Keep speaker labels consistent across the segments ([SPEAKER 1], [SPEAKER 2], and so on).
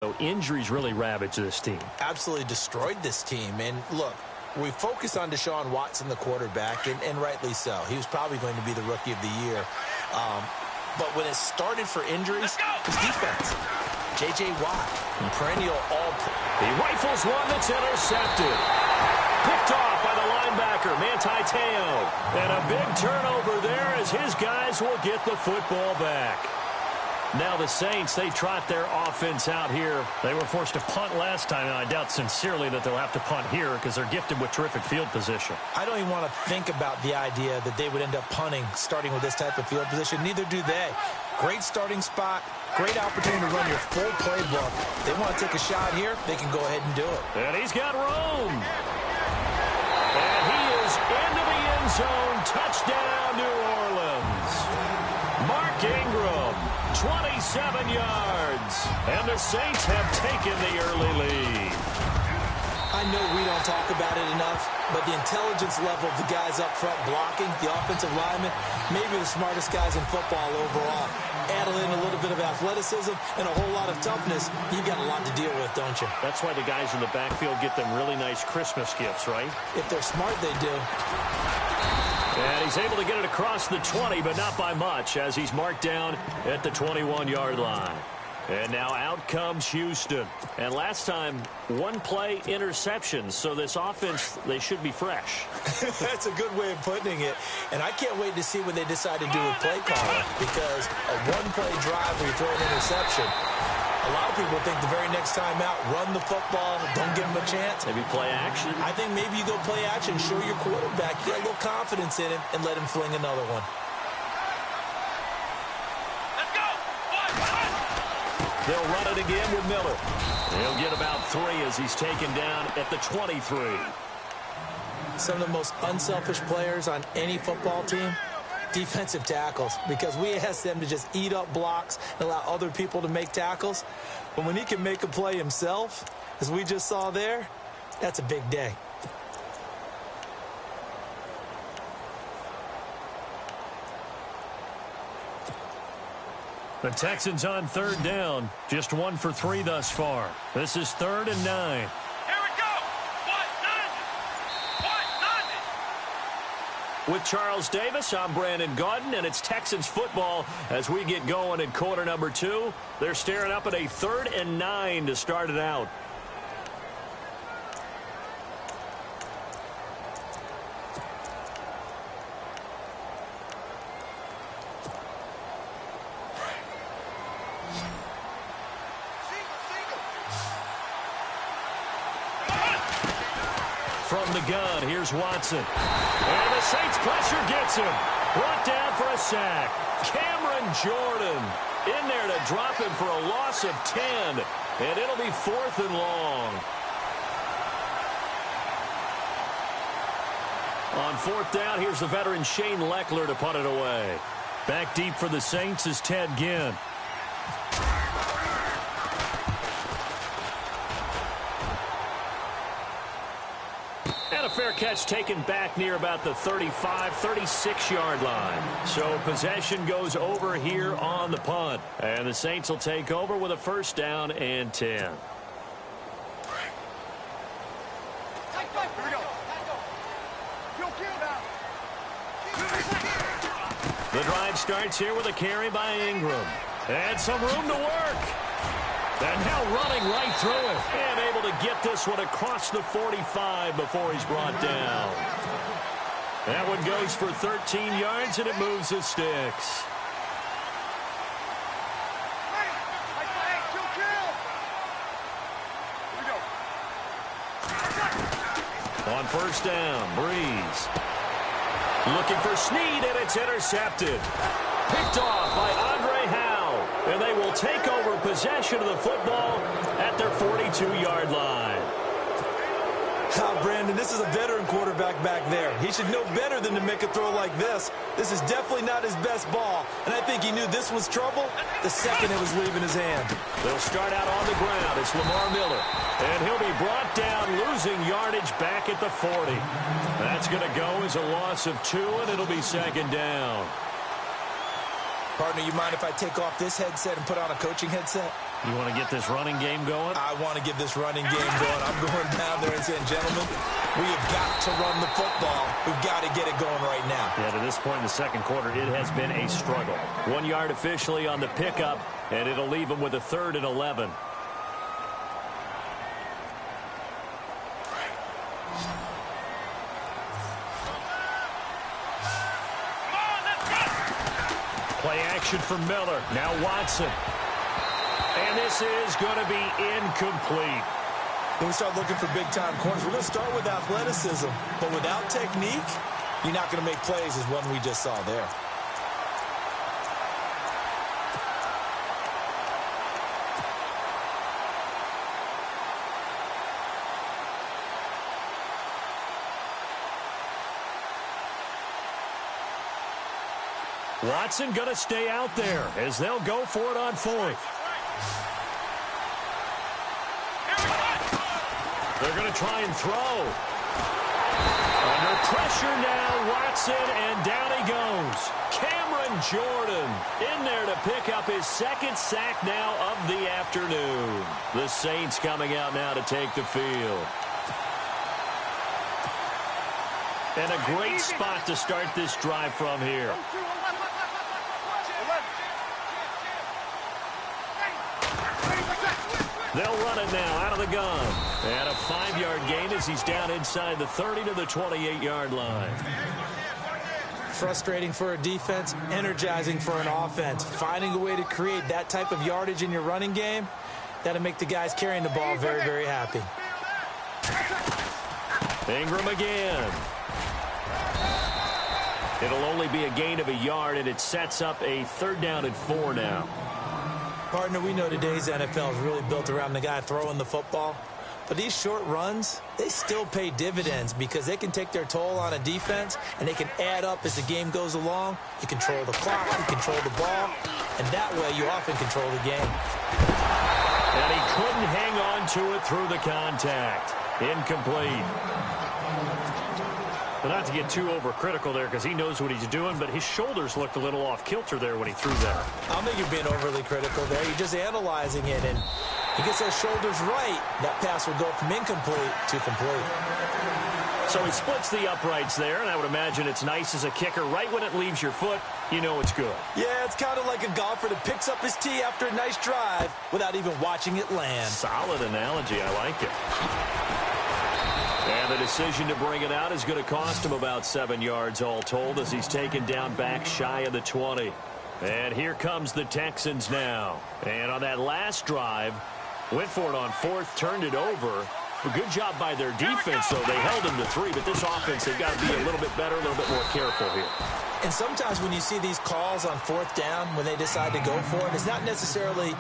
[SPEAKER 1] So injuries really ravaged this team.
[SPEAKER 2] Absolutely destroyed this team. And look, we focus on Deshaun Watson, the quarterback, and rightly so. He was probably going to be the rookie of the year. But when it started for injuries, it was defense. J.J. Watt, perennial all-pro.
[SPEAKER 1] He rifles one that's intercepted. Picked off by the linebacker, Manti Te'o. And a big turnover there as his guys will get the football back. Now the Saints, they trot their offense out here. They were forced to punt last time, and I doubt sincerely that they'll have to punt here because they're gifted with terrific field position.
[SPEAKER 2] I don't even want to think about the idea that they would end up punting starting with this type of field position. Neither do they. Great starting spot, great opportunity to run your full playbook. If they want to take a shot here, they can go ahead and do it.
[SPEAKER 1] And he's got room. And he is into the end zone. Touchdown, New Orleans. Mark Ingram, 27 yards. And the Saints have taken the early lead.
[SPEAKER 2] I know we don't talk about it enough, but the intelligence level of the guys up front blocking, the offensive linemen, maybe the smartest guys in football overall. Add in a little bit of athleticism and a whole lot of toughness, you've got a lot to deal with, don't you?
[SPEAKER 1] That's why the guys in the backfield get them really nice Christmas gifts, right?
[SPEAKER 2] If they're smart, they do.
[SPEAKER 1] And he's able to get it across the 20, but not by much, as he's marked down at the 21-yard line. And now out comes Houston. And last time, one-play interception. So this offense, they should be fresh.
[SPEAKER 2] That's a good way of putting it. And I can't wait to see what they decide to do with play calling. Because a one-play drive where you throw an interception, a lot of people think the very next time out, run the football, don't give them a chance.
[SPEAKER 1] Maybe play action.
[SPEAKER 2] I think maybe you go play action, show your quarterback, get a little confidence in him, and let him fling another one.
[SPEAKER 1] They'll run it again with Miller. He'll get about 3 as he's taken down at the 23.
[SPEAKER 2] Some of the most unselfish players on any football team, defensive tackles, because we ask them to just eat up blocks and allow other people to make tackles. But when he can make a play himself, as we just saw there, that's a big day.
[SPEAKER 1] The Texans on third down. Just 1 for 3 thus far. This is 3rd and 9.
[SPEAKER 3] Here we go. 1-9.
[SPEAKER 1] With Charles Davis, I'm Brandon Gaudin, and it's Texans football as we get going in quarter number 2. They're staring up at a 3rd and 9 to start it out. From the gun, here's Watson. And the Saints pressure gets him. Brought down for a sack. Cameron Jordan in there to drop him for a loss of 10. And it'll be 4th and long. On 4th down, here's the veteran Shane Leckler to punt it away. Back deep for the Saints is Ted Ginn. And a fair catch taken back near about the 35, 36-yard line. So possession goes over here on the punt. And the Saints will take over with a 1st down and 10. The drive starts here with a carry by Ingram. And some room to work. And now running right through it. And able to get this one across the 45 before he's brought down. That one goes for 13 yards, and it moves the sticks. On 1st down, Breeze. Looking for Snead, and it's intercepted. Picked off by Andre Howe. And they will take over possession of the football at their 42-yard line.
[SPEAKER 2] Brandon, this is a veteran quarterback back there. He should know better than to make a throw like this. This is definitely not his best ball. And I think he knew this was trouble the second it was leaving his hand.
[SPEAKER 1] They'll start out on the ground. It's Lamar Miller. And he'll be brought down, losing yardage back at the 40. That's going to go as a loss of 2, and it'll be 2nd down.
[SPEAKER 2] Partner, you mind if I take off this headset and put on a coaching headset?
[SPEAKER 1] You want to get this running game going?
[SPEAKER 2] I want to get this running game going. I'm going down there and saying, gentlemen, we have got to run the football. We've got to get it going right now.
[SPEAKER 1] Yeah, to this point in the second quarter, it has been a struggle. 1 yard officially on the pickup, and it'll leave them with a 3rd and 11. Play action for Miller. Now Watson. And this is going to be incomplete.
[SPEAKER 2] When we start looking for big-time corners, we're going to start with athleticism. But without technique, you're not going to make plays as one we just saw there.
[SPEAKER 1] Watson going to stay out there as they'll go for it on 4th. They're going to try and throw. Under pressure now, Watson, and down he goes. Cameron Jordan in there to pick up his 2nd sack now of the afternoon. The Saints coming out now to take the field. And a great spot to start this drive from here. They'll run it now out of the gun. And a 5-yard gain as he's down inside the 30 to the 28-yard line.
[SPEAKER 2] Frustrating for a defense, energizing for an offense. Finding a way to create that type of yardage in your running game, that'll make the guys carrying the ball very, very happy.
[SPEAKER 1] Ingram again. It'll only be a gain of a yard, and it sets up a 3rd down and 4 now.
[SPEAKER 2] Partner, we know today's NFL is really built around the guy throwing the football. But these short runs, they still pay dividends because they can take their toll on a defense, and they can add up as the game goes along. You control the clock, you control the ball, and that way you often control the game.
[SPEAKER 1] And he couldn't hang on to it through the contact. Incomplete. But not to get too overcritical there because he knows what he's doing, but his shoulders looked a little off kilter there when he threw that.
[SPEAKER 2] I don't think you're being overly critical there. You're just analyzing it, and he gets those shoulders right. That pass will go from incomplete to complete.
[SPEAKER 1] So he splits the uprights there, and I would imagine it's nice as a kicker. Right when it leaves your foot, you know it's good.
[SPEAKER 2] Yeah, it's kind of like a golfer that picks up his tee after a nice drive without even watching it land.
[SPEAKER 1] Solid analogy. I like it. And the decision to bring it out is going to cost him about 7 yards all told as he's taken down back shy of the 20. And here comes the Texans now. And on that last drive, went for it on 4th, turned it over. A good job by their defense, though. They held him to 3, but this offense, they've got to be a little bit better, a little bit more careful here.
[SPEAKER 2] And sometimes when you see these calls on 4th down, when they decide to go for it, it's not necessarily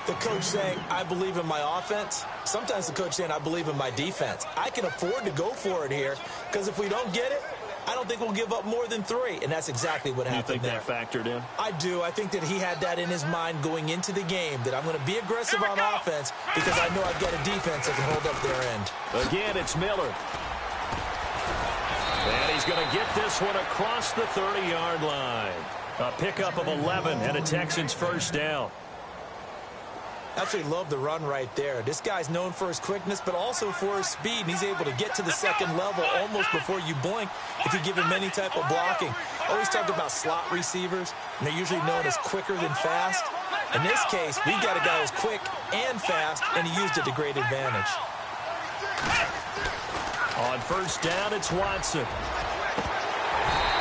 [SPEAKER 2] the coach saying, I believe in my offense. Sometimes the coach saying, I believe in my defense. I can afford to go for it here because if we don't get it, I don't think we'll give up more than 3. And that's exactly what happened there.
[SPEAKER 1] You think that factored in?
[SPEAKER 2] I do. I think that he had that in his mind going into the game, that I'm going to be aggressive on offense because I know I've got a defense that can hold up their end.
[SPEAKER 1] Again, it's Miller. And he's going to get this one across the 30-yard line. A pickup of 11 and a Texans 1st down.
[SPEAKER 2] Absolutely love the run right there. This guy's known for his quickness, but also for his speed, and he's able to get to the 2nd level almost before you blink if you give him any type of blocking. Always talk about slot receivers, and they're usually known as quicker than fast. In this case, we got a guy who's quick and fast, and he used it to great advantage.
[SPEAKER 1] On 1st down, it's Watson.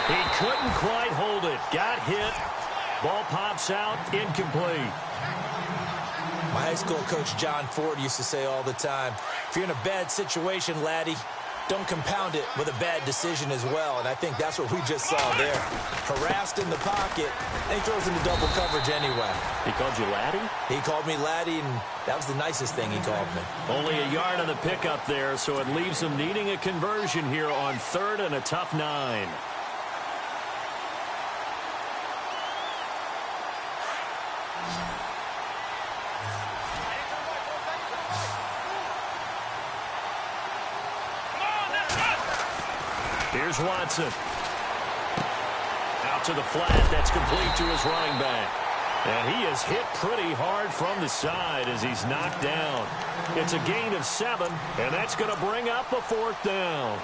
[SPEAKER 1] He couldn't quite hold it. Got hit. Ball pops out, incomplete.
[SPEAKER 2] My high school coach, John Ford, used to say all the time, if you're in a bad situation, laddie, don't compound it with a bad decision as well. And I think that's what we just saw there. Harassed in the pocket, and he throws into double coverage anyway.
[SPEAKER 1] He called you laddie?
[SPEAKER 2] He called me laddie, and that was the nicest thing he called me.
[SPEAKER 1] Only a yard on the pickup there, so it leaves them needing a conversion here on 3rd and a tough 9. Here's Watson. Out to the flat. That's complete to his running back. And he is hit pretty hard from the side as he's knocked down. It's a gain of 7, and that's going to bring up a 4th down.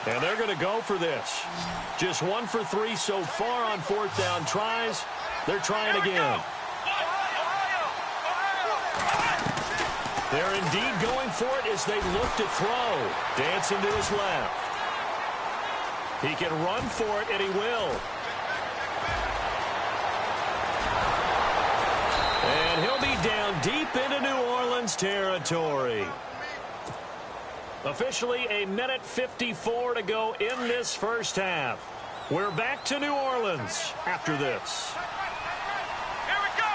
[SPEAKER 1] And they're going to go for this. Just 1 for 3 so far on 4th down tries. They're trying again. They're indeed going for it as they look to throw. Dancing to his left. He can run for it, and he will. And he'll be down deep into New Orleans territory. Officially, 1:54 to go in this first half. We're back to New Orleans after this.
[SPEAKER 3] Here we go.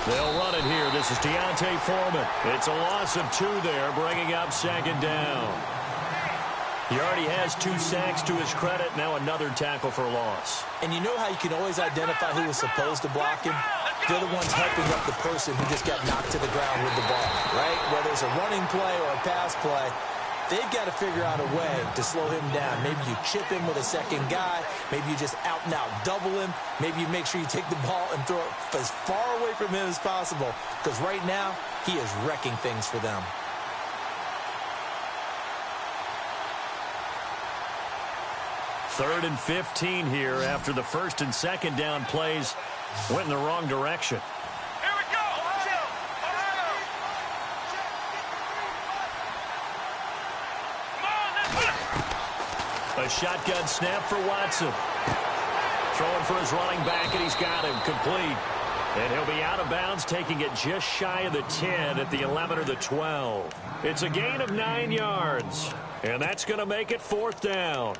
[SPEAKER 1] They'll run it here. This is Deontay Foreman. It's a loss of 2 there, bringing up 2nd down. He already has 2 sacks to his credit. Now another tackle for loss.
[SPEAKER 2] And you know how you can always identify who was supposed to block him? They're the ones helping up the person who just got knocked to the ground with the ball, right? Whether it's a running play or a pass play, they've got to figure out a way to slow him down. Maybe you chip him with a second guy. Maybe you just out-and-out double him. Maybe you make sure you take the ball and throw it as far away from him as possible. Because right now, he is wrecking things for them.
[SPEAKER 1] Third and 15 here after the 1st and 2nd down plays went in the wrong direction.
[SPEAKER 3] Here we go.
[SPEAKER 1] A shotgun snap for Watson. Throwing for his running back, and he's got him complete. And he'll be out of bounds, taking it just shy of the 10 at the 11 or the 12. It's a gain of 9 yards, and that's going to make it 4th down.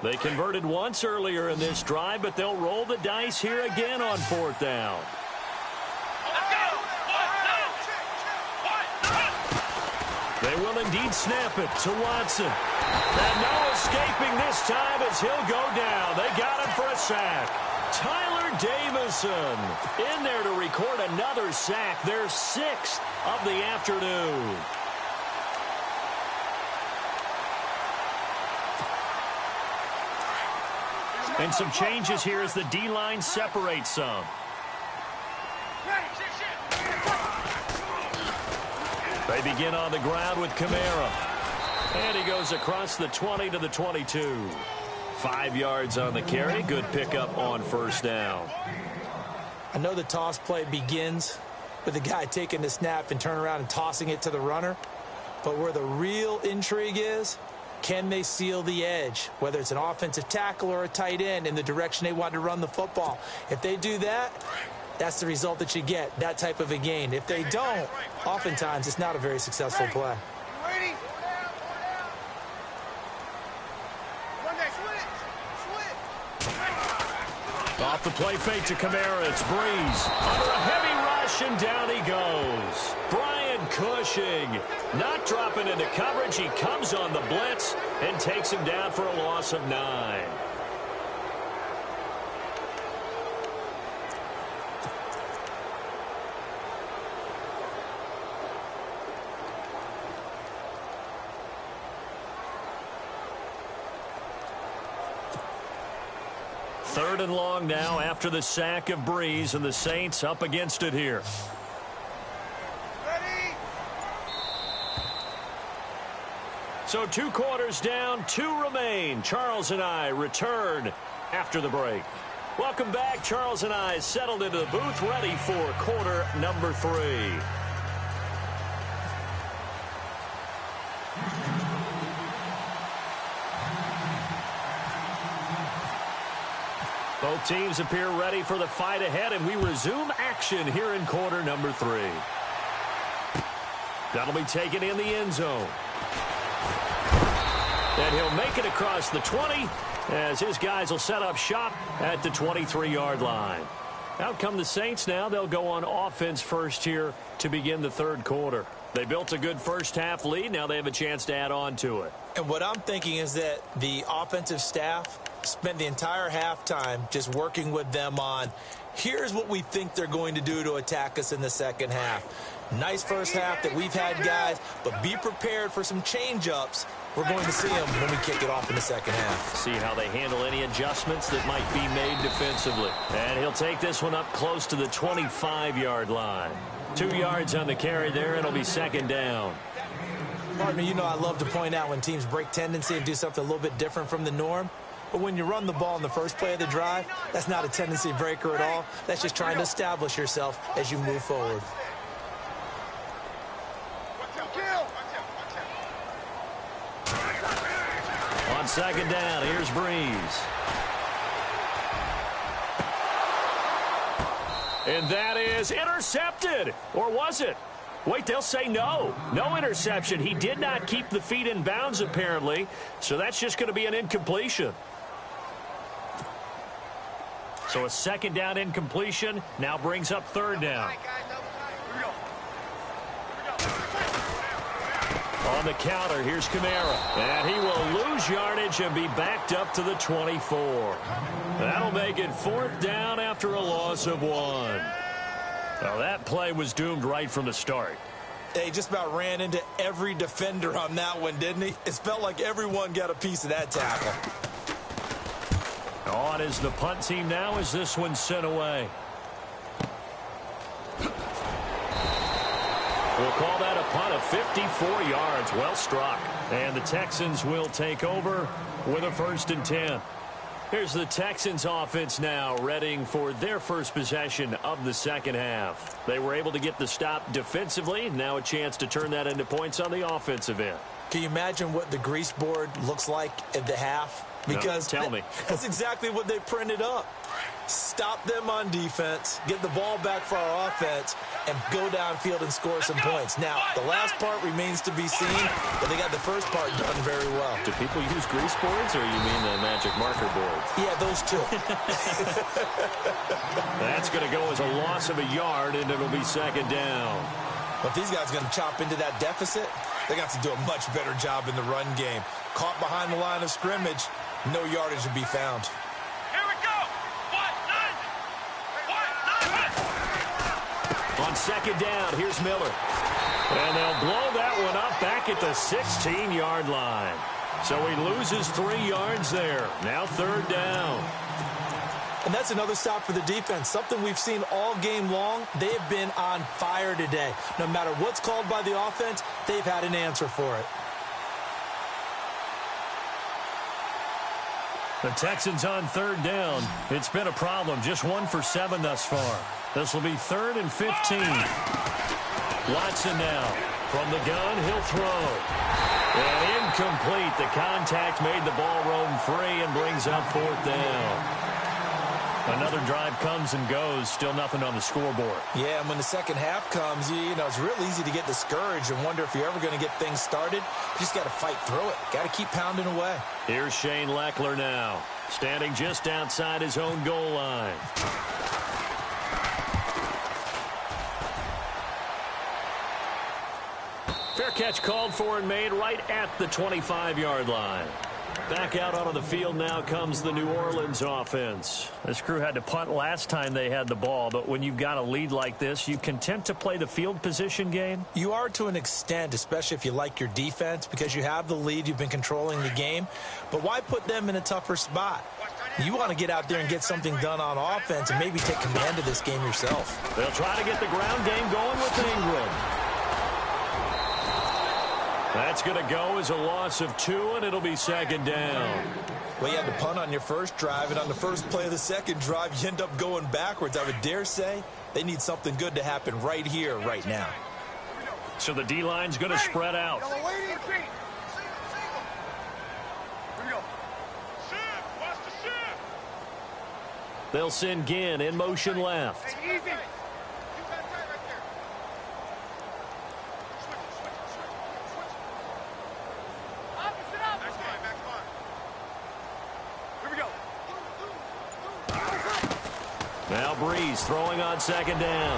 [SPEAKER 1] They converted once earlier in this drive, but they'll roll the dice here again on 4th down. They will indeed snap it to Watson. And no escaping this time as he'll go down. They got him for a sack. Tyler Davison in there to record another sack, their 6th of the afternoon. And some changes here as the D-line separates some. They begin on the ground with Kamara. And he goes across the 20 to the 22. 5 yards on the carry. Good pickup on 1st down.
[SPEAKER 2] I know the toss play begins with the guy taking the snap and turning around and tossing it to the runner. But where the real intrigue is, can they seal the edge, whether it's an offensive tackle or a tight end, in the direction they want to run the football? If they do that, that's the result that you get, that type of a gain. If they don't, oftentimes it's not a very successful play.
[SPEAKER 1] Off the play fake to Kamara, it's Breeze. Under a heavy rush, and down he goes. Brian Cushing not dropping into coverage. He comes on the blitz and takes him down for a loss of 9. Third and long now after the sack of Breeze, and the Saints up against it here.
[SPEAKER 3] Ready?
[SPEAKER 1] So 2 quarters down, 2 remain. Charles and I return after the break. Welcome back. Charles and I settled into the booth, ready for quarter number 3. Both teams appear ready for the fight ahead, and we resume action here in quarter number 3. That'll be taken in the end zone. And he'll make it across the 20 as his guys will set up shop at the 23-yard line. Out come the Saints now. They'll go on offense first here to begin the third quarter. They built a good first-half lead. Now they have a chance to add on to it.
[SPEAKER 2] And what I'm thinking is that the offensive staff spent the entire halftime just working with them on, here's what we think they're going to do to attack us in the second half. Nice first half that we've had, guys, but be prepared for some change-ups. We're going to see them when we kick it off in the second half.
[SPEAKER 1] See how they handle any adjustments that might be made defensively. And he'll take this one up close to the 25-yard line. 2 yards on the carry there. It'll be second down.
[SPEAKER 2] Partner, you know I love to point out when teams break tendency and do something a little bit different from the norm. But when you run the ball in the first play of the drive, that's not a tendency breaker at all. That's just trying to establish yourself as you move forward.
[SPEAKER 1] On second down, here's Breeze. And that is intercepted. Or was it? Wait, they'll say no. No interception. He did not keep the feet in bounds, apparently. So that's just going to be an incompletion. So a second down incompletion now brings up third down. On the counter, here's Kamara. And he will lose yardage and be backed up to the 24. That'll make it fourth down after a loss of 1. Well, that play was doomed right from the start.
[SPEAKER 2] He just about ran into every defender on that one, didn't he? It felt like everyone got a piece of that tackle.
[SPEAKER 1] On is the punt team now as this one's sent away. We'll call that a punt of 54 yards. Well struck. And the Texans will take over with a 1st and 10. Here's the Texans offense now, readying for their first possession of the second half. They were able to get the stop defensively. Now a chance to turn that into points on the offensive end.
[SPEAKER 2] Can you imagine what the grease board looks like at the half? Because
[SPEAKER 1] no, tell me.
[SPEAKER 2] That's exactly what they printed up. Stop them on defense, get the ball back for our offense, and go downfield and score some points. Now, the last part remains to be seen, but they got the first part done very well.
[SPEAKER 1] Do people use grease boards, or you mean the magic marker boards?
[SPEAKER 2] Yeah, those two.
[SPEAKER 1] That's going to go as a loss of a yard, and it'll be second down.
[SPEAKER 2] But these guys are going to chop into that deficit. They got to do a much better job in the run game. Caught behind the line of scrimmage, no yardage to be found.
[SPEAKER 1] On second down, here's Miller. And they'll blow that one up back at the 16-yard line. So he loses 3 yards there. Now third down.
[SPEAKER 2] And that's another stop for the defense. Something we've seen all game long. They have been on fire today. No matter what's called by the offense, they've had an answer for it.
[SPEAKER 1] The Texans on third down. It's been a problem. Just 1 for 7 thus far. This will be 3rd and 15. Watson now. From the gun, he'll throw. And incomplete. The contact made the ball roam free and brings up 4th down. Another drive comes and goes. Still nothing on the scoreboard.
[SPEAKER 2] Yeah, and when the second half comes, you know, it's real easy to get discouraged and wonder if you're ever going to get things started. You just got to fight through it. Got to keep pounding away.
[SPEAKER 1] Here's Shane Leckler now. Standing just outside his own goal line. Fair catch called for and made right at the 25-yard line. Back out onto the field now comes the New Orleans offense. This crew had to punt last time they had the ball, but when you've got a lead like this, you content to play the field position game?
[SPEAKER 2] You are to an extent, especially if you like your defense, because you have the lead, you've been controlling the game. But why put them in a tougher spot? You want to get out there and get something done on offense and maybe take command of this game yourself.
[SPEAKER 1] They'll try to get the ground game going with Ingram. That's going to go as a loss of 2, and it'll be second down.
[SPEAKER 2] Well, you had to punt on your first drive, and on the first play of the second drive, you end up going backwards. I would dare say they need something good to happen right here, right now.
[SPEAKER 1] So the D-line's going to spread out. They'll send Ginn in motion left. Now Breeze throwing on second down.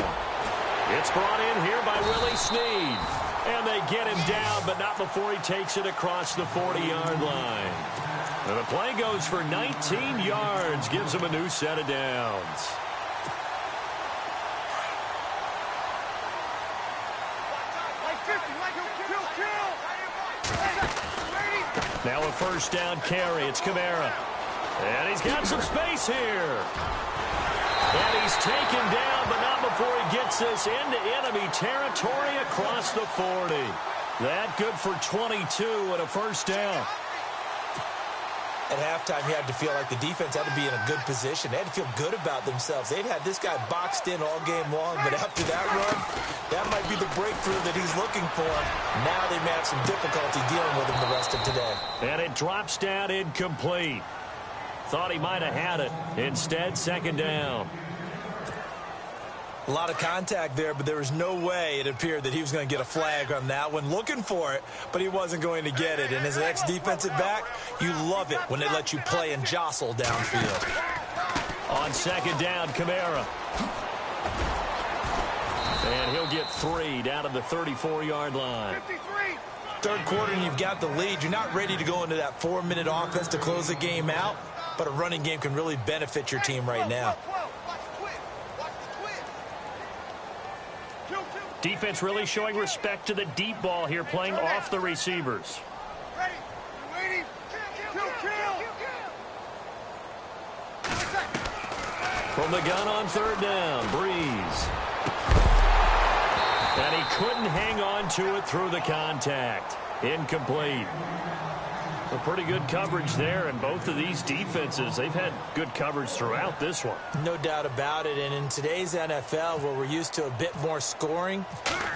[SPEAKER 1] It's brought in here by Willie Snead. And they get him down, but not before he takes it across the 40-yard line. And the play goes for 19 yards, gives him a new set of downs. Now a first down carry. It's Kamara. And he's got some space here. And he's taken down, but not before he gets this into enemy territory across the 40. That good for 22 and a first down.
[SPEAKER 2] At halftime, you had to feel like the defense had to be in a good position. They had to feel good about themselves. They'd had this guy boxed in all game long, but after that run, that might be the breakthrough that he's looking for. Now they may have some difficulty dealing with him the rest of today.
[SPEAKER 1] And it drops down incomplete. Thought he might have had it. Instead, second down.
[SPEAKER 2] A lot of contact there, but there was no way it appeared that he was going to get a flag on that one. Looking for it, but he wasn't going to get it. And as an ex-defensive back, you love it when they let you play and jostle downfield.
[SPEAKER 1] On second down, Kamara. And he'll get 3 down to the 34-yard line.
[SPEAKER 3] 53.
[SPEAKER 2] Third quarter, and you've got the lead. You're not ready to go into that 4-minute offense to close the game out, but a running game can really benefit your team right now.
[SPEAKER 1] Defense really showing respect to the deep ball here, playing off the receivers.
[SPEAKER 3] Ready. Waiting. Kill.
[SPEAKER 1] From the gun on third down, Breeze. And he couldn't hang on to it through the contact. Incomplete. A pretty good coverage there, and both of these defenses, they've had good coverage throughout this one.
[SPEAKER 2] No doubt about it, and in today's NFL, where we're used to a bit more scoring,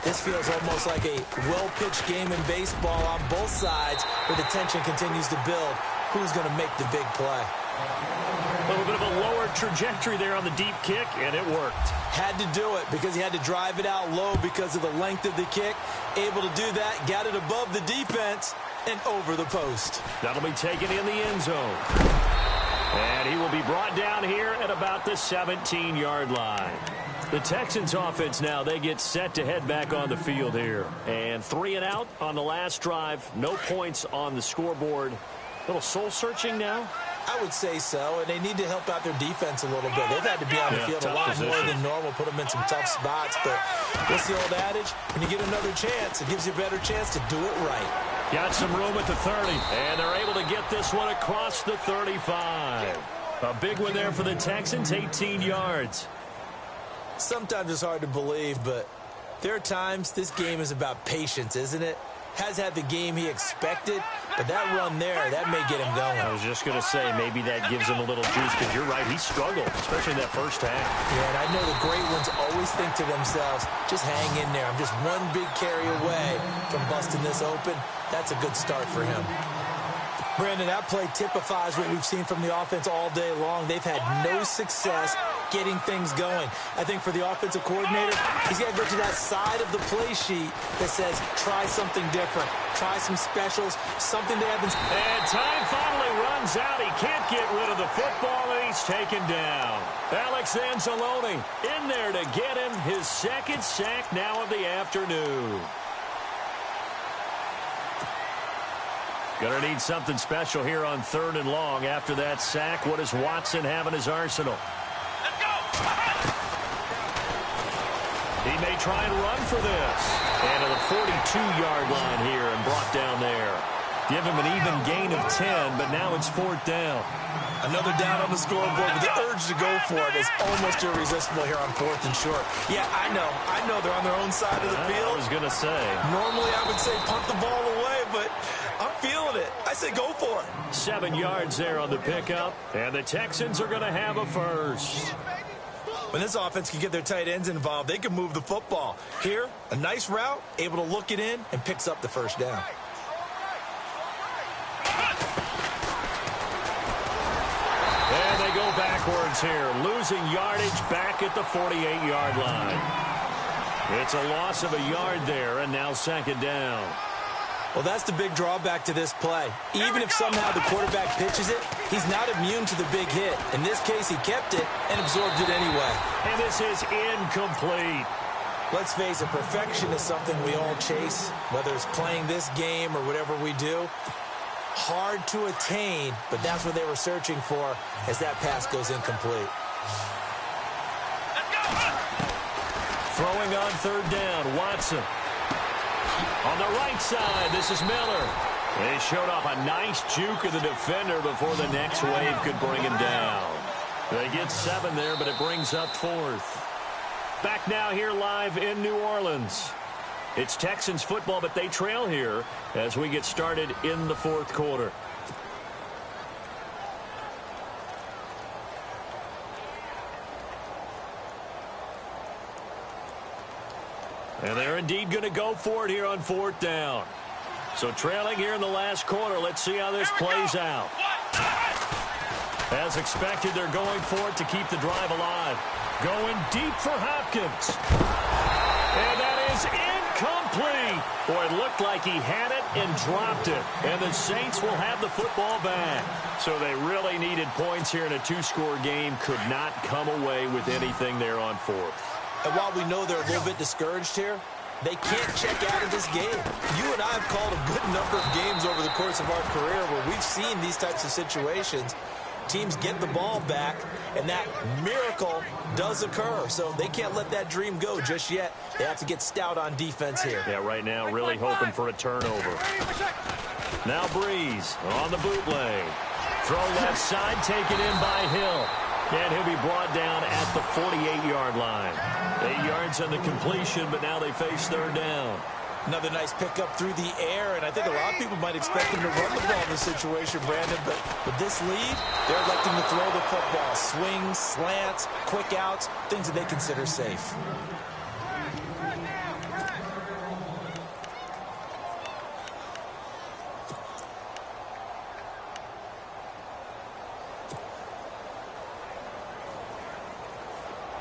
[SPEAKER 2] this feels almost like a well-pitched game in baseball on both sides, where the tension continues to build. Who's going to make the big play?
[SPEAKER 1] A little bit of a lower trajectory there on the deep kick, and it worked.
[SPEAKER 2] Had to do it because he had to drive it out low because of the length of the kick. Able to do that, got it above the defense and over the post.
[SPEAKER 1] That'll be taken in the end zone. And he will be brought down here at about the 17-yard line. The Texans offense now, they get set to head back on the field here. And 3 and out on the last drive. No points on the scoreboard. A little soul-searching now.
[SPEAKER 2] I would say so, and they need to help out their defense a little bit. They've had to be on the field a lot more than normal, put them in some tough spots. But what's the old adage? When you get another chance, it gives you a better chance to do it right.
[SPEAKER 1] Got some room at the 30, and they're able to get this one across the 35. A big one there for the Texans, 18 yards.
[SPEAKER 2] Sometimes it's hard to believe, but there are times this game is about patience, isn't it? Has had the game he expected, but that run there, that may get him going.
[SPEAKER 1] I was just going to say, maybe that gives him a little juice, because you're right, he struggled, especially in that first half.
[SPEAKER 2] Yeah, and I know the great ones always think to themselves, just hang in there. I'm just one big carry away from busting this open. That's a good start for him. Brandon, that play typifies what we've seen from the offense all day long. They've had no success getting things going. I think for the offensive coordinator, he's got to go to that side of the play sheet that says, try something different. Try some specials, something they haven't.
[SPEAKER 1] And time finally runs out. He can't get rid of the football, and he's taken down. Alex Anzalone in there to get him his second sack now of the afternoon. Going to need something special here on 3rd and long. After that sack, what does Watson have in his arsenal?
[SPEAKER 3] Let's go.
[SPEAKER 1] He may try and run for this. And to the 42-yard line here and brought down there. Give him an even gain of 10, but now it's 4th down.
[SPEAKER 2] Another down on the scoreboard, but the urge to go for it is almost irresistible here on 4th and short. Yeah, I know they're on their own side of the field.
[SPEAKER 1] I was going to say.
[SPEAKER 2] Normally I would say punt the ball away, but I'm feeling it. I say go for it.
[SPEAKER 1] 7 yards there on the pickup, and the Texans are going to have a first.
[SPEAKER 2] When this offense can get their tight ends involved, they can move the football. Here, a nice route, able to look it in, and picks up the first down.
[SPEAKER 1] And they go backwards here, losing yardage back at the 48-yard line. It's a loss of a yard there, and now 2nd down.
[SPEAKER 2] Well, that's the big drawback to this play. Even if somehow the quarterback pitches it, he's not immune to the big hit. In this case, he kept it and absorbed it anyway.
[SPEAKER 1] And this is incomplete.
[SPEAKER 2] Let's face it, perfection is something we all chase, whether it's playing this game or whatever we do. Hard to attain, but that's what they were searching for as that pass goes incomplete.
[SPEAKER 1] Throwing on third down, Watson. On the right side, this is Miller. They showed off a nice juke of the defender before the next wave could bring him down. They get 7 there, but it brings up 4th. Back now here live in New Orleans. It's Texans football, but they trail here as we get started in the 4th quarter. And they're indeed going to go for it here on 4th down. So trailing here in the last quarter. Let's see how this plays out. As expected, they're going for it to keep the drive alive. Going deep for Hopkins. And that is incomplete. Boy, it looked like he had it and dropped it. And the Saints will have the football back. So they really needed points here in a 2-score game. Could not come away with anything there on 4th.
[SPEAKER 2] And while we know they're a little bit discouraged here, they can't check out of this game. You and I have called a good number of games over the course of our career where we've seen these types of situations. Teams get the ball back, and that miracle does occur. So they can't let that dream go just yet. They have to get stout on defense here.
[SPEAKER 1] Yeah, right now really hoping for a turnover. Now Breeze on the bootleg. Throw left side, taken in by Hill. And he'll be brought down at the 48-yard line. 8 yards on the completion, but now they face third down.
[SPEAKER 2] Another nice pickup through the air, and I think a lot of people might expect him to run the ball in this situation, Brandon, but with this lead, they're electing to throw the football. Swings, slants, quick outs, things that they consider safe.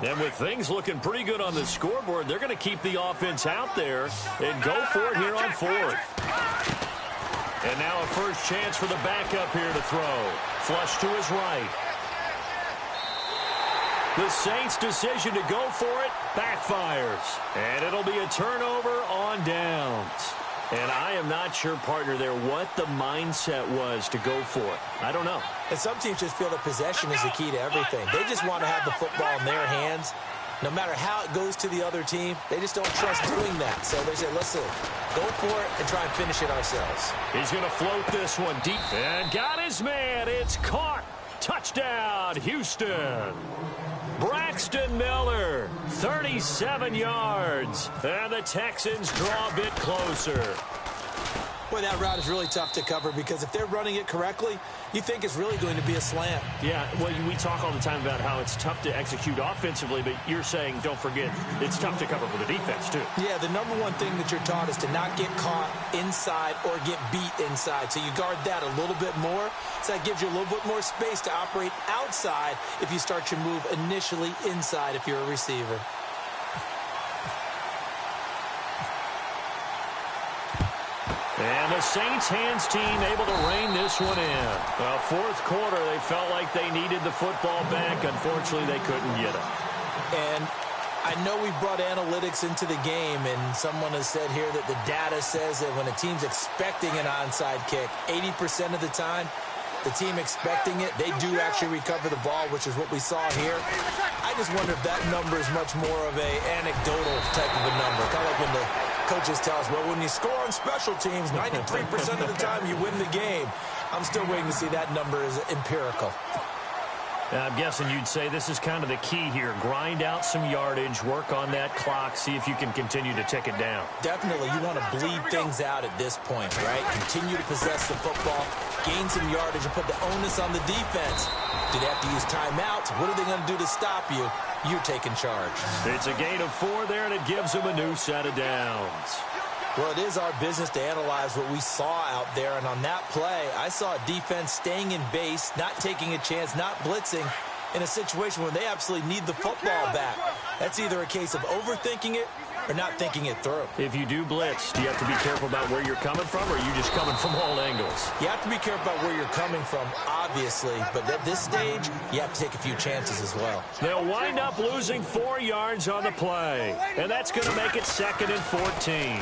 [SPEAKER 1] And with things looking pretty good on the scoreboard, they're going to keep the offense out there and go for it here on 4th. And now a first chance for the backup here to throw. Flush to his right. The Saints' decision to go for it backfires. And it'll be a turnover on downs. And I am not sure, partner, there what the mindset was to go for it. I don't know.
[SPEAKER 2] And some teams just feel that possession is the key to everything. They just want to have the football in their hands. No matter how it goes to the other team, they just don't trust doing that. So they say, listen, go for it and try and finish it ourselves.
[SPEAKER 1] He's going to float this one deep. And got his man. It's caught. Touchdown, Houston. Braxton Miller, 37 yards. And the Texans draw a bit closer.
[SPEAKER 2] Boy, that route is really tough to cover because if they're running it correctly, you think it's really going to be a slant.
[SPEAKER 1] Yeah, well, we talk all the time about how it's tough to execute offensively, but you're saying, don't forget, it's tough to cover for the defense, too.
[SPEAKER 2] Yeah, the number one thing that you're taught is to not get caught inside or get beat inside. So you guard that a little bit more. So that gives you a little bit more space to operate outside if you start your move initially inside if you're a receiver.
[SPEAKER 1] And the Saints hands team able to rein this one in. Well, 4th quarter, they felt like they needed the football back. Unfortunately, they couldn't get it.
[SPEAKER 2] And I know we brought analytics into the game, and someone has said here that the data says that when a team's expecting an onside kick, 80% of the time, the team expecting it, they do actually recover the ball, which is what we saw here. I just wonder if that number is much more of a anecdotal type of a number. Kind of like when the coaches tell us, well, when you score on special teams, 93% of the time you win the game. I'm still waiting to see that number is empirical.
[SPEAKER 1] I'm guessing you'd say this is kind of the key here. Grind out some yardage, work on that clock, see if you can continue to tick it down.
[SPEAKER 2] Definitely. You want to bleed things out at this point, right? Continue to possess the football, gain some yardage, and put the onus on the defense. Do they have to use timeouts? What are they going to do to stop you? You're taking charge.
[SPEAKER 1] It's a gain of 4 there, and it gives them a new set of downs.
[SPEAKER 2] Well, it is our business to analyze what we saw out there, and on that play, I saw a defense staying in base, not taking a chance, not blitzing, in a situation where they absolutely need the football back. That's either a case of overthinking it or not thinking it through.
[SPEAKER 1] If you do blitz, do you have to be careful about where you're coming from, or are you just coming from all angles?
[SPEAKER 2] You have to be careful about where you're coming from, obviously, but at this stage, you have to take a few chances as well.
[SPEAKER 1] They'll wind up losing 4 yards on the play, and that's going to make it 2nd and 14.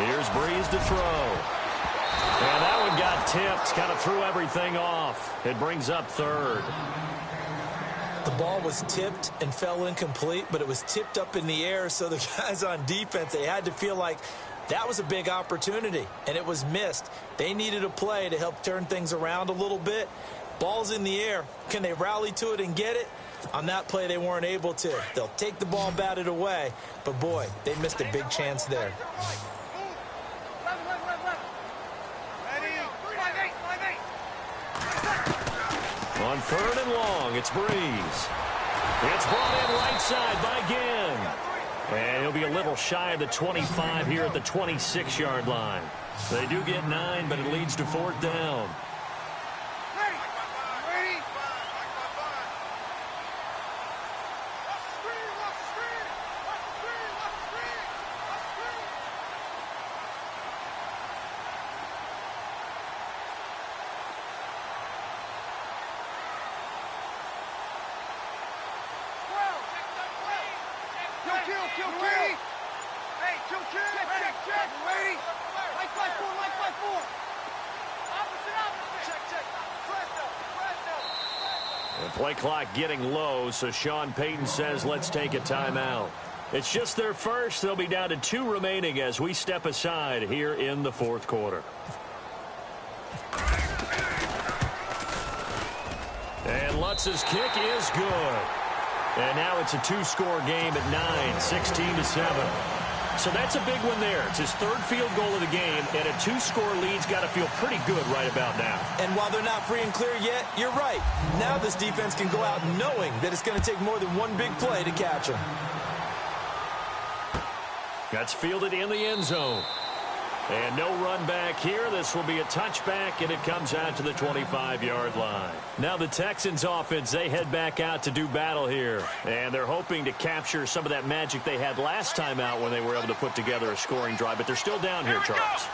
[SPEAKER 1] Here's Breeze to throw. And that one got tipped, kind of threw everything off. It brings up 3rd.
[SPEAKER 2] The ball was tipped and fell incomplete, but it was tipped up in the air, so the guys on defense, they had to feel like that was a big opportunity, and it was missed. They needed a play to help turn things around a little bit. Ball's in the air. Can they rally to it and get it? On that play, they weren't able to. They'll take the ball, bat it away, but boy, they missed a big chance there.
[SPEAKER 1] On 3rd and long, it's Breeze. It's brought in right side by Ginn. And he'll be a little shy of the 25 here at the 26-yard line. They do get 9, but it leads to 4th down. The play clock getting low, so Sean Payton says let's take a timeout. It's just their first. They'll be down to 2 remaining as we step aside here in the 4th quarter. And Lutz's kick is good. And now it's a 2-score game at 9, 16-7. So that's a big one there. It's his 3rd field goal of the game, and a 2-score lead's got to feel pretty good right about now.
[SPEAKER 2] And while they're not free and clear yet, you're right. Now this defense can go out knowing that it's going to take more than one big play to catch them.
[SPEAKER 1] That's fielded in the end zone. And no run back here. This will be a touchback, and it comes out to the 25-yard line. Now the Texans offense, they head back out to do battle here. And they're hoping to capture some of that magic they had last time out when they were able to put together a scoring drive. But they're still down here, Charles.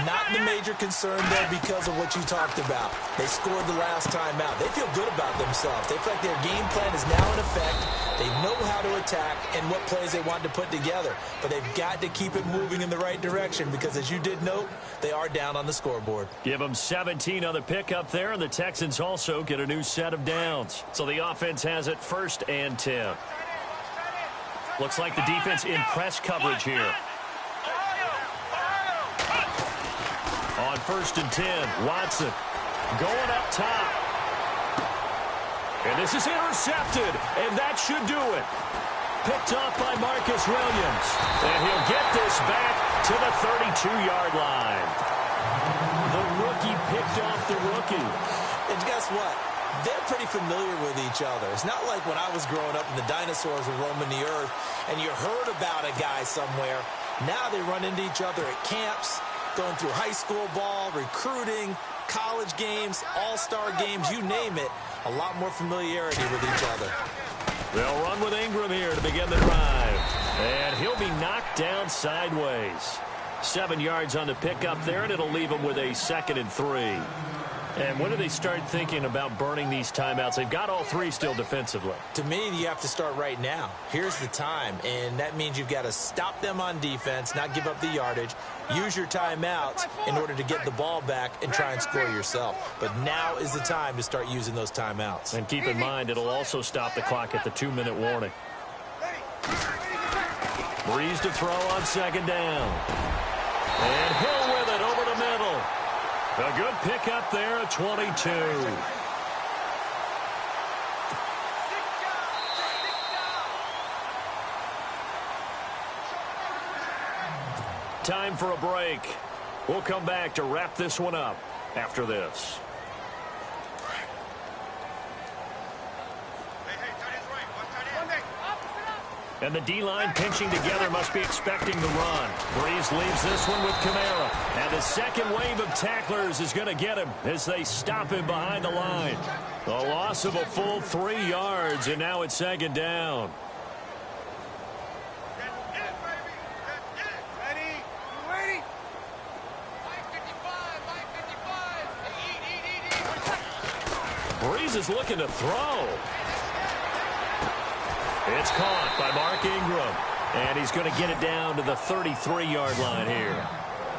[SPEAKER 2] Not the major concern, though, because of what you talked about. They scored the last time out. They feel good about themselves. They feel like their game plan is now in effect. They know how to attack and what plays they want to put together. But they've got to keep it moving in the right direction because, as you did note, they are down on the scoreboard.
[SPEAKER 1] Give them 17 on the pickup there, and the Texans also get a new set of downs. So the offense has it 1st and 10. Looks like the defense in press coverage here. On 1st and 10, Watson going up top. And this is intercepted, and that should do it. Picked off by Marcus Williams. And he'll get this back to the 32-yard line. The rookie picked off the rookie.
[SPEAKER 2] And guess what? They're pretty familiar with each other. It's not like when I was growing up and the dinosaurs were roaming the earth and you heard about a guy somewhere. Now they run into each other at camps, going through high school ball, recruiting, college games, all-star games, you name it. A lot more familiarity with each other.
[SPEAKER 1] They'll run with Ingram here to begin the drive. And he'll be knocked down sideways. 7 yards on the pickup there, and it'll leave him with a 2nd and 3. And when do they start thinking about burning these timeouts? They've got all 3 still defensively.
[SPEAKER 2] To me, you have to start right now. Here's the time, and that means you've got to stop them on defense, not give up the yardage, use your timeouts in order to get the ball back and try and score yourself. But now is the time to start using those timeouts.
[SPEAKER 1] And keep in mind, it'll also stop the clock at the 2-minute warning. Breeze to throw on 2nd down. And Hill with it over the middle. A good pickup there at 22. Time for a break. We'll come back to wrap this one up after this. And the D-line pinching together must be expecting the run. Breeze leaves this one with Kamara. And the second wave of tacklers is going to get him as they stop him behind the line. A loss of a full 3 yards, and now it's 2nd down. Breeze is looking to throw. It's caught by Mark Ingram. And he's going to get it down to the 33-yard line here.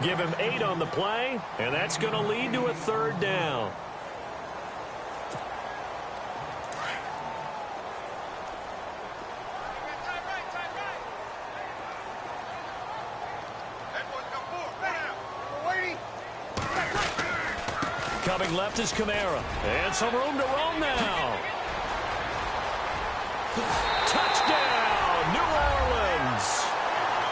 [SPEAKER 1] Give him 8 on the play, and that's going to lead to a 3rd down. Coming left is Kamara. And some room to roam now. Touchdown, New Orleans.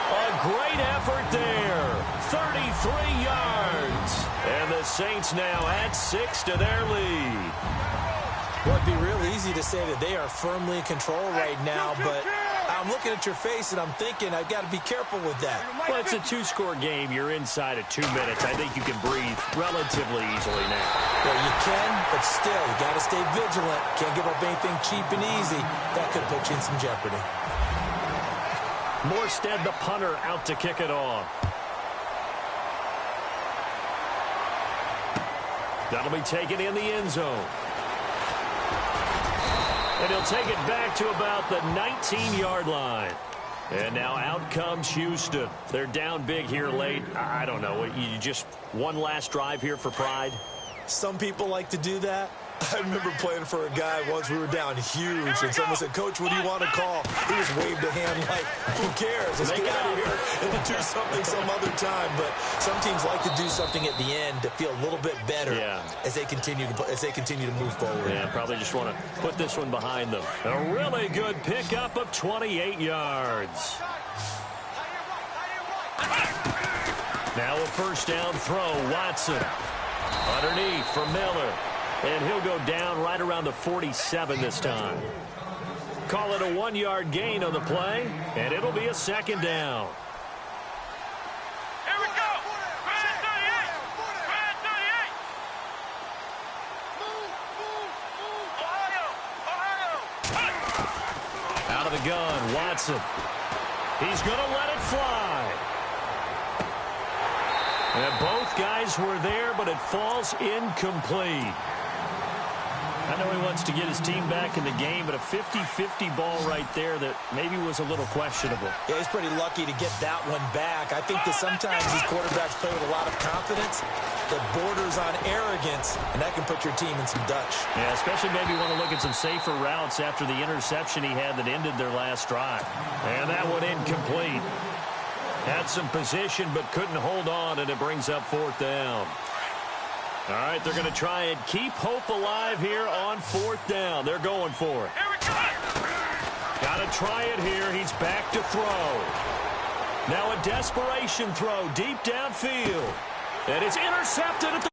[SPEAKER 1] A great effort there. 33 yards. And the Saints now add 6 to their lead.
[SPEAKER 2] Well, it'd be real easy to say that they are firmly in control right now, but I'm looking at your face and I'm thinking I've got to be careful with that.
[SPEAKER 1] Well, it's a 2-score game. You're inside of 2 minutes. I think you can breathe relatively easily now.
[SPEAKER 2] Well, you can, but still, you got to stay vigilant. Can't give up anything cheap and easy. That could put you in some jeopardy.
[SPEAKER 1] Morstead, the punter, out to kick it off. That'll be taken in the end zone. And he'll take it back to about the 19-yard line. And now out comes Houston. They're down big here late. I don't know. You just one last drive here for pride?
[SPEAKER 2] Some people like to do that. I remember playing for a guy once. We were down huge, and someone said, "Coach, what do you want to call?" He just waved a hand like, "Who cares? Let's get out of here and do something some other time." But some teams like to do something at the end to feel a little bit better as they continue to move forward.
[SPEAKER 1] Yeah, probably just want to put this one behind them. A really good pickup of 28 yards. Now a 1st down throw. Watson underneath for Miller. And he'll go down right around the 47 this time. Call it a 1-yard gain on the play, and it'll be a 2nd down.
[SPEAKER 3] Here we go. Brad 38. Brad 38. Ohio.
[SPEAKER 1] Out of the gun, Watson. He's going to let it fly. And both guys were there, but it falls incomplete. I know he wants to get his team back in the game, but a 50-50 ball right there that maybe was a little questionable.
[SPEAKER 2] Yeah, he's pretty lucky to get that one back. I think that sometimes these quarterbacks play with a lot of confidence that borders on arrogance, and that can put your team in some Dutch.
[SPEAKER 1] Yeah, especially maybe want to look at some safer routes after the interception he had that ended their last drive. And that one incomplete. Had some position but couldn't hold on, and it brings up 4th down. All right, they're going to try and keep hope alive here on 4th down. They're going for it.
[SPEAKER 3] Here we go.
[SPEAKER 1] Got to try it here. He's back to throw. Now a desperation throw deep downfield. And it's intercepted at the